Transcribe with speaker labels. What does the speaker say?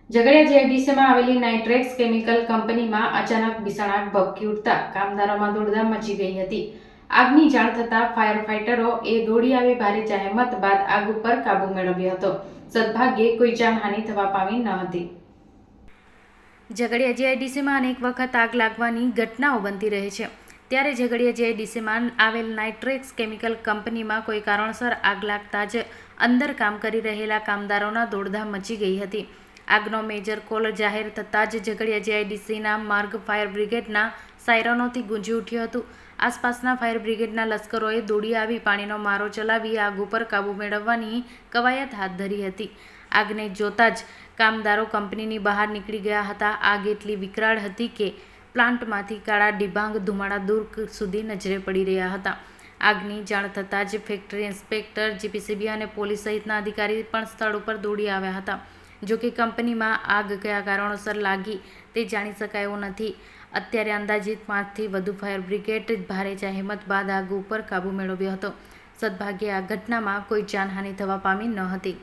Speaker 1: ઝઘડિયા જીઆઈડીસીમાં આવેલી Nitrex chemical કંપનીમાં અચાનક ભીષણ આગ ભભૂકી ઉઠતા કામદારોમાં દોડધામ મચી ગઈ હતી। આગની જાણ થતાં ફાયર ફાઇટરોએ દોડી આવી ભારે જહેમત બાદ આગ ઉપર કાબૂ મેળવ્યો હતો। સદભાગ્યે કોઈ જાનહાનિ થવા પામી ન હતી। ઝઘડિયા જીઆઈડીસીમાં અનેક વખત આગ લાગવાની ઘટનાઓ બનતી રહે છે, ત્યારે ઝઘડિયા જીઆઈડીસીમાં આવેલ નાઇટ્રેક્સ કેમિકલ કંપનીમાં કોઈ કારણસર આગ લાગતા જ અંદર કામ કરી રહેલા કામદારોના દોડધામ મચી ગઈ હતી। આગનો મેજર કોલ જાહેર થતાં જ ઝઘડિયા જીઆઈડીસીના માર્ગ ફાયર બ્રિગેડના સાયરનોથી ગુંજી ઉઠ્યું હતું। આસપાસના ફાયર બ્રિગેડના લશ્કરોએ દોડી આવી પાણીનો મારો ચલાવી આગ ઉપર કાબૂ મેળવવાની કવાયત હાથ ધરી હતી। આગને જોતા જ કામદારો કંપનીની બહાર નીકળી ગયા હતા। આગ એટલી વિકરાળ હતી કે પ્લાન્ટમાંથી કાળા ડિબાંગ ધુમાડા દૂર સુધી નજરે પડી રહ્યા હતા। આગની જાણ થતાં જ ફેક્ટરી ઇન્સ્પેક્ટર, જીપીસીબી અને પોલીસ સહિતના અધિકારી પણ સ્થળ ઉપર દોડી આવ્યા હતા। જોકે કંપનીમાં આગ કયા કારણોસર લાગી તે જાણી શકાયું નથી। અત્યારે અંદાજિત 5થી વધુ ફાયર બ્રિગેડ ભારે જહેમત બાદ આગ ઉપર કાબૂ મેળવ્યો હતો। સદભાગ્યે આ ઘટનામાં કોઈ જાનહાનિ થવા પામી ન હતી।